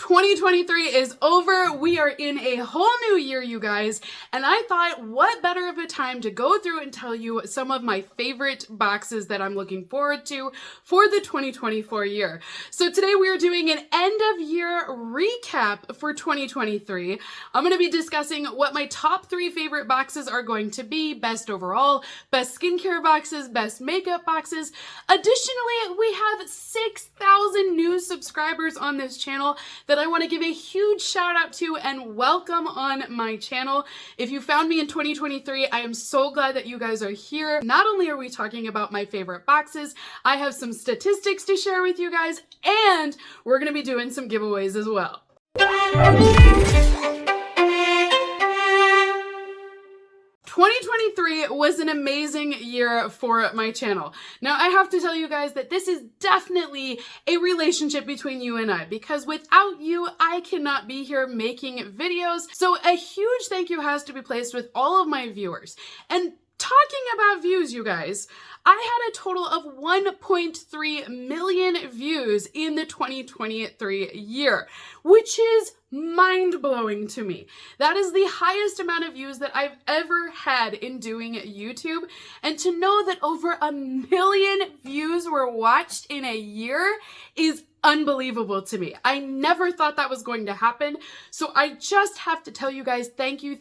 2023 is over. We are in a whole new year, you guys, and I thought what better of a time to go through and tell you some of my favorite boxes that I'm looking forward to for the 2024 year. So today we are doing an end of year recap for 2023. I'm going to be discussing what my top 3 favorite boxes are going to be: best overall, best skincare boxes, best makeup boxes. Additionally, we have 6,000 new subscribers on this channel that I want to give a huge shout out to and welcome on my channel. If you found me in 2023, I am so glad that you guys are here. Not only are we talking about my favorite boxes, I have some statistics to share with you guys, and we're going to be doing some giveaways as well. 2023 was an amazing year for my channel. Now, I have to tell you guys that this is definitely a relationship between you and I, because without you, I cannot be here making videos. So a huge thank you has to be placed with all of my viewers. And talking about views, you guys, I had a total of 1.3 million views in the 2023 year, which is mind-blowing to me. That is the highest amount of views that I've ever had in doing YouTube, and to know that over 1 million views were watched in a year is unbelievable to me. I never thought that was going to happen. So I just have to tell you guys, thank you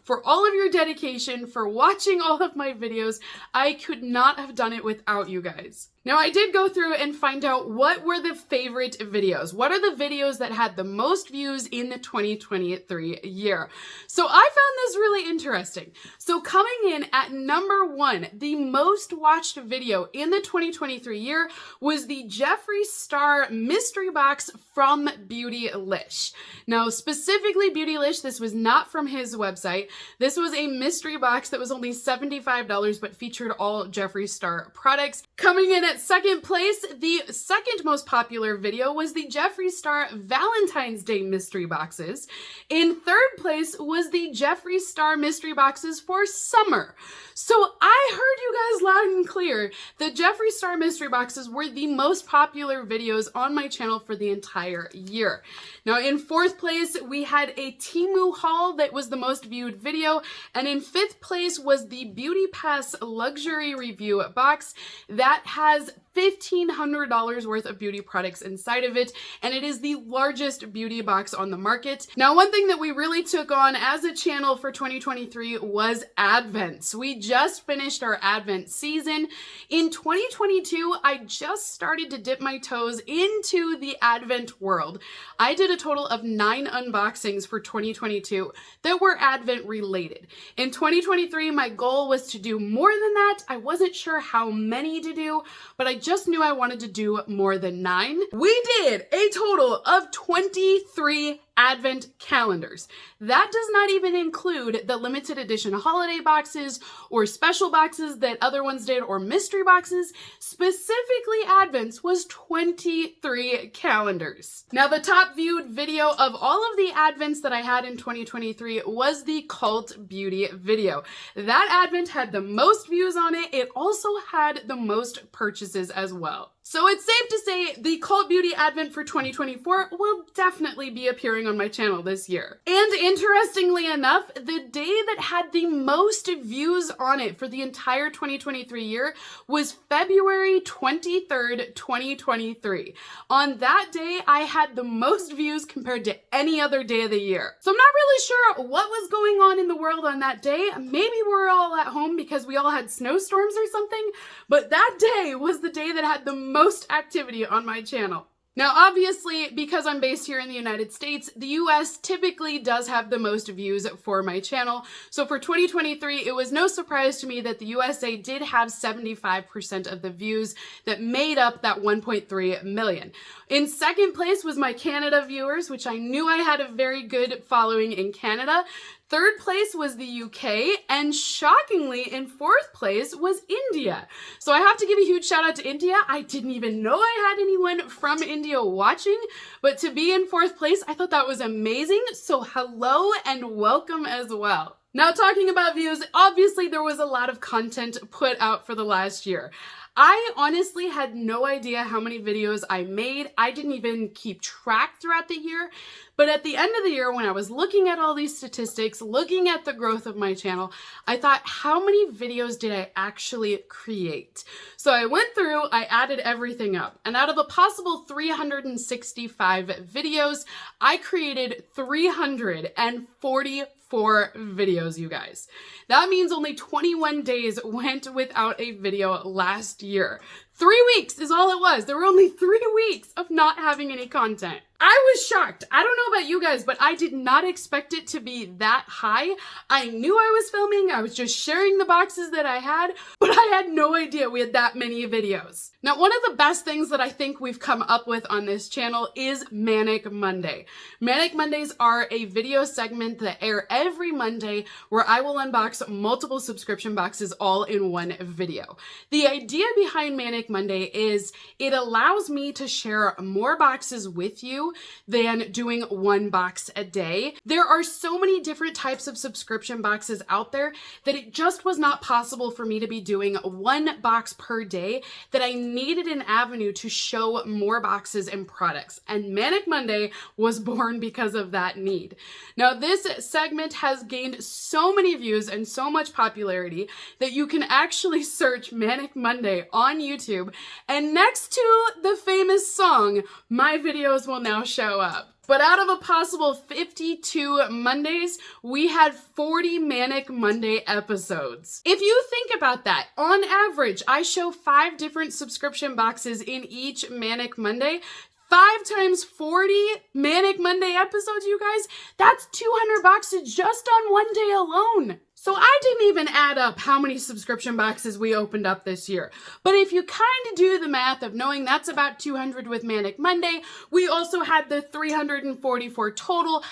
for all of your dedication, for watching all of my videos. I could not have done it without you guys. Now, I did go through and find out what were the favorite videos. What are the videos that had the most views in the 2023 year? So I found this really interesting. So coming in at number 1, the most watched video in the 2023 year was the Jeffree Star mystery box from Beautylish. Now, specifically Beautylish, this was not from his website. This was a mystery box that was only $75 but featured all Jeffree Star products. Coming in at second place, the second most popular video was the Jeffree Star Valentine's Day mystery boxes. In third place was the Jeffree Star mystery boxes for summer. So I heard you guys loud and clear. The Jeffree Star mystery boxes were the most popular videos on my channel for the entire year. Now, in fourth place, we had a Temu haul that was the most viewed video, and in fifth place was the Beauty Pass luxury review box that has $1,500 worth of beauty products inside of it, and it is the largest beauty box on the market. Now, one thing that we really took on as a channel for 2023 was Advents. We just finished our Advent season. In 2022, I just started to dip my toes into the Advent world. I did a total of 9 unboxings for 2022 that were Advent related. In 2023, my goal was to do more than that. I wasn't sure how many to do, but I just knew I wanted to do more than 9. We did a total of 23 Advent calendars. That does not even include the limited edition holiday boxes or special boxes that other ones did, or mystery boxes. Specifically, Advents was 23 calendars. Now, the top viewed video of all of the Advents that I had in 2023 was the Cult Beauty video. That Advent had the most views on it. It also had the most purchases as well. So it's safe to say the Cult Beauty Advent for 2024 will definitely be appearing on my channel this year. And interestingly enough, the day that had the most views on it for the entire 2023 year was February 23rd, 2023. On that day, I had the most views compared to any other day of the year. So I'm not really sure what was going on in the world on that day. Maybe we're all at home because we all had snowstorms or something, but that day was the day that had the most activity on my channel. Now, obviously, because I'm based here in the United States, the US typically does have the most views for my channel. So for 2023, it was no surprise to me that the USA did have 75% of the views that made up that 1.3 million. In second place was my Canada viewers, which I knew I had a very good following in Canada. Third place was the UK, and shockingly, in fourth place was India. So I have to give a huge shout out to India. I didn't even know I had anyone from India watching, but to be in fourth place, I thought that was amazing. So hello and welcome as well. Now, talking about views, obviously there was a lot of content put out for the last year. I honestly had no idea how many videos I made. I didn't even keep track throughout the year. But at the end of the year, when I was looking at all these statistics, looking at the growth of my channel, I thought, how many videos did I actually create? So I went through, I added everything up, and out of a possible 365 videos, I created 344 videos, you guys. That means only 21 days went without a video last year. 3 weeks is all it was. There were only 3 weeks of not having any content. I was shocked. I don't know about you guys, but I did not expect it to be that high. I knew I was filming. I was just sharing the boxes that I had, but I had no idea we had that many videos. Now, one of the best things that I think we've come up with on this channel is Manic Monday. Manic Mondays are a video segment that air every Monday where I will unbox multiple subscription boxes all in one video. The idea behind Manic Monday is it allows me to share more boxes with you than doing one box a day. There are so many different types of subscription boxes out there that it just was not possible for me to be doing one box per day, that I needed an avenue to show more boxes and products. And Manic Monday was born because of that need. Now, this segment has gained so many views and so much popularity that you can actually search Manic Monday on YouTube, and next to the famous song, my videos will now show up. But out of a possible 52 Mondays, we had 40 Manic Monday episodes. If you think about that, on average, I show 5 different subscription boxes in each Manic Monday. 5 times 40 Manic Monday episodes, you guys, that's 200 boxes just on one day alone. So I didn't even add up how many subscription boxes we opened up this year. But if you kind of do the math of knowing that's about 200 with Manic Monday, we also had the 344 total.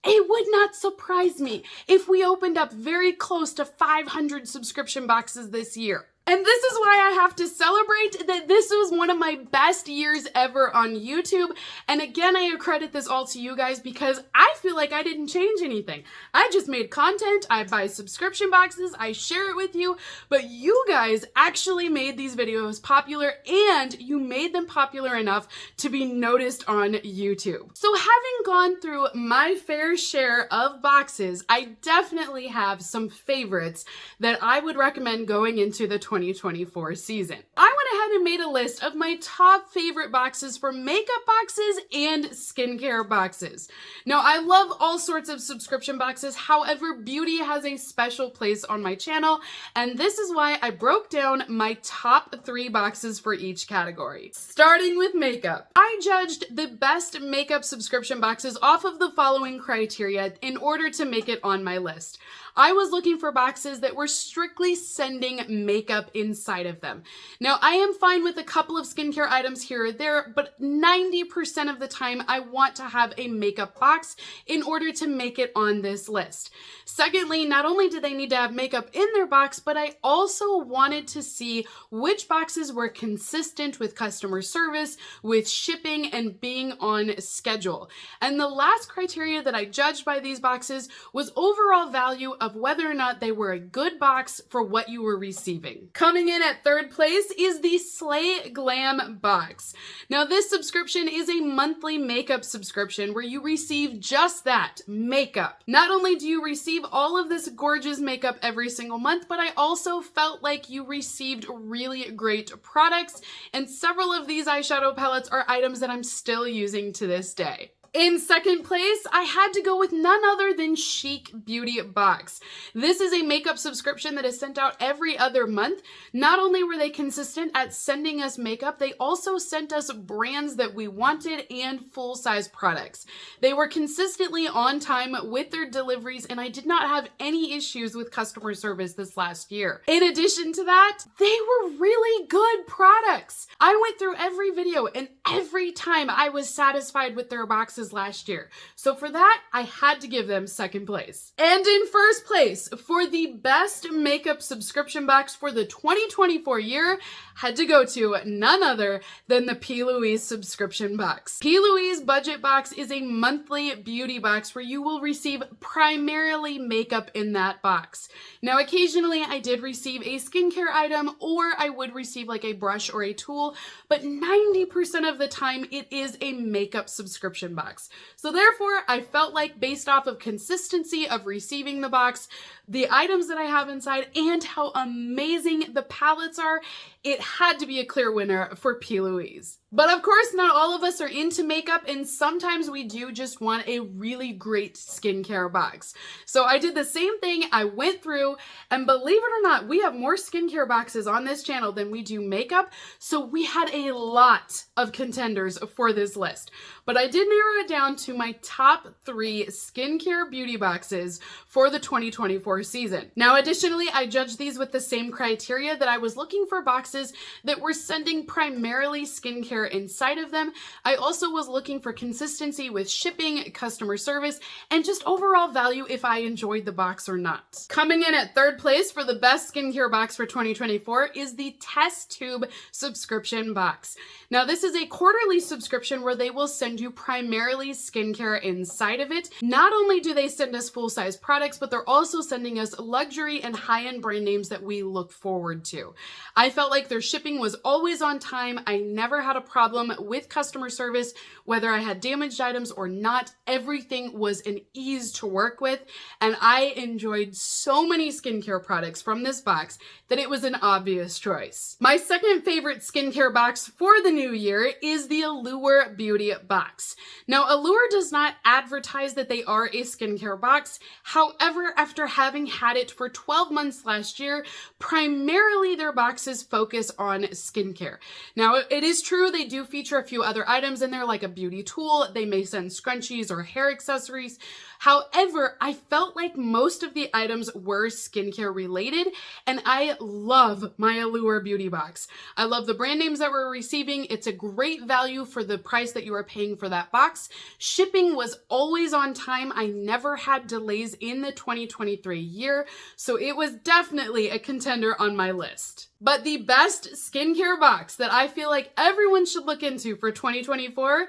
It would not surprise me if we opened up very close to 500 subscription boxes this year. And this is why I have to celebrate that this was one of my best years ever on YouTube. And again, I accredit this all to you guys because I feel like I didn't change anything. I just made content, I buy subscription boxes, I share it with you, but you guys actually made these videos popular, and you made them popular enough to be noticed on YouTube. So having gone through my fair share of boxes, I definitely have some favorites that I would recommend going into the 2024 season. I went ahead and made a list of my top favorite boxes for makeup boxes and skincare boxes. Now, I love all sorts of subscription boxes. However, beauty has a special place on my channel, and this is why I broke down my top 3 boxes for each category. Starting with makeup. I judged the best makeup subscription boxes off of the following criteria in order to make it on my list. I was looking for boxes that were strictly sending makeup inside of them. Now, I am fine with a couple of skincare items here or there, but 90% of the time I want to have a makeup box in order to make it on this list. Secondly, not only did they need to have makeup in their box, but I also wanted to see which boxes were consistent with customer service, with shipping, and being on schedule. And the last criteria that I judged by these boxes was overall value of whether or not they were a good box for what you were receiving. Coming in at 3rd place is the Slay Glam box. Now, this subscription is a monthly makeup subscription where you receive just that, makeup. Not only do you receive all of this gorgeous makeup every single month, but I also felt like you received really great products, and several of these eyeshadow palettes are items that I'm still using to this day. In 2nd place, I had to go with none other than Chic Beauty Box. This is a makeup subscription that is sent out every other month. Not only were they consistent at sending us makeup, they also sent us brands that we wanted and full-size products. They were consistently on time with their deliveries, and I did not have any issues with customer service this last year. In addition to that, they were really good products. I went through every video, and every time I was satisfied with their boxes last year. So for that, I had to give them 2nd place. And in 1st place, for the best makeup subscription box for the 2024 year, had to go to none other than the P. Louise subscription box. P. Louise Budget Box is a monthly beauty box where you will receive primarily makeup in that box. Now, occasionally I did receive a skincare item, or I would receive like a brush or a tool, but 90% of the time it is a makeup subscription box. So therefore, I felt like based off of consistency of receiving the box, the items that I have inside, and how amazing the palettes are, it had to be a clear winner for P. Louise. But of course, not all of us are into makeup, and sometimes we do just want a really great skincare box. So I did the same thing. I went through, and believe it or not, we have more skincare boxes on this channel than we do makeup. So we had a lot of contenders for this list. But I did narrow it down to my top 3 skincare beauty boxes for the 2024 season. Now, additionally, I judged these with the same criteria that I was looking for boxes that were sending primarily skincare inside of them. I also was looking for consistency with shipping, customer service, and just overall value if I enjoyed the box or not. Coming in at 3rd place for the best skincare box for 2024 is the Test Tube subscription box. Now, this is a quarterly subscription where they will send you primarily skincare inside of it. Not only do they send us full-size products, but they're also sending us luxury and high-end brand names that we look forward to. I felt like their shipping was always on time. I never had a problem with customer service, whether I had damaged items or not. Everything was an ease to work with, and I enjoyed so many skincare products from this box that it was an obvious choice. My second favorite skincare box for the new year is the Allure Beauty Box. Now, Allure does not advertise that they are a skincare box. However, after having had it for 12 months last year, primarily their boxes focus on skincare. Now, it is true they do feature a few other items in there, like a beauty tool. They may send scrunchies or hair accessories. However, I felt like most of the items were skincare related, and I love my Allure Beauty Box. I love the brand names that we're receiving. It's a great value for the price that you are paying for that box. Shipping was always on time. I never had delays in the 2023 year, so it was definitely a contender on my list. But the best skincare box that I feel like everyone should look into for 2024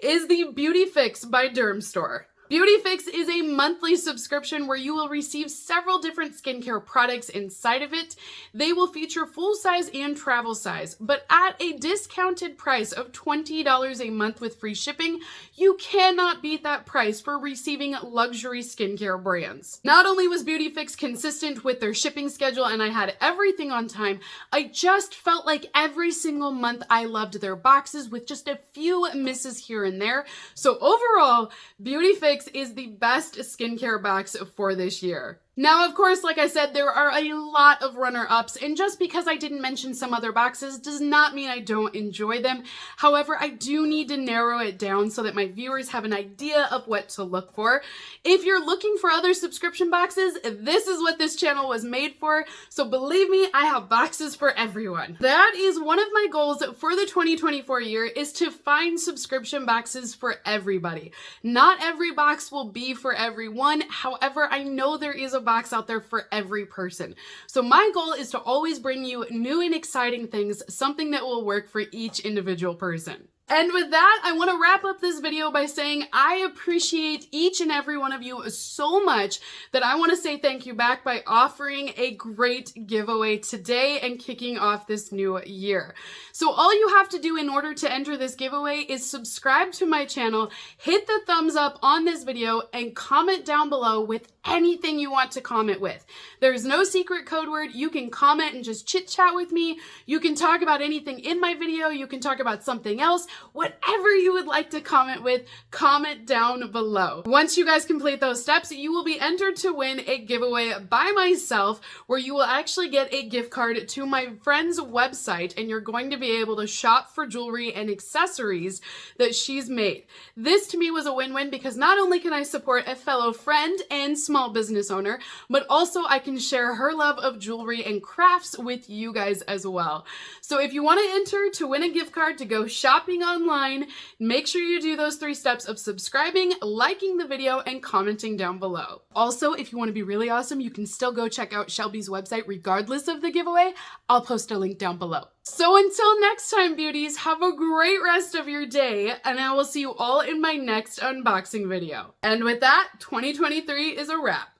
is the Beauty Fix by Dermstore. Beauty Fix is a monthly subscription where you will receive several different skincare products inside of it. They will feature full size and travel size, but at a discounted price of $20 a month with free shipping. You cannot beat that price for receiving luxury skincare brands. Not only was Beauty Fix consistent with their shipping schedule and I had everything on time, I just felt like every single month I loved their boxes with just a few misses here and there. So overall, Beauty Fix is the best skincare box for this year. Now, of course, like I said, there are a lot of runner-ups, and just because I didn't mention some other boxes does not mean I don't enjoy them. However, I do need to narrow it down so that my viewers have an idea of what to look for. If you're looking for other subscription boxes, this is what this channel was made for, so believe me, I have boxes for everyone. That is one of my goals for the 2024 year, is to find subscription boxes for everybody. Not every box will be for everyone. However, I know there is a box out there for every person. So my goal is to always bring you new and exciting things, something that will work for each individual person. And with that, I want to wrap up this video by saying I appreciate each and every one of you so much that I want to say thank you back by offering a great giveaway today and kicking off this new year. So all you have to do in order to enter this giveaway is subscribe to my channel, hit the thumbs up on this video, and comment down below with anything you want to comment with. There's no secret code word. You can comment and just chit chat with me. You can talk about anything in my video. You can talk about something else. Whatever you would like to comment with, comment down below. Once you guys complete those steps, you will be entered to win a giveaway by myself, where you will actually get a gift card to my friend's website, and you're going to be able to shop for jewelry and accessories that she's made. This to me was a win-win, because not only can I support a fellow friend and small business owner, but also I can share her love of jewelry and crafts with you guys as well. So if you want to enter to win a gift card to go shopping online, make sure you do those 3 steps of subscribing, liking the video, and commenting down below. Also, if you want to be really awesome, you can still go check out Shelby's website regardless of the giveaway. I'll post a link down below. So until next time, beauties, have a great rest of your day, and I will see you all in my next unboxing video. And with that, 2023 is a wrap.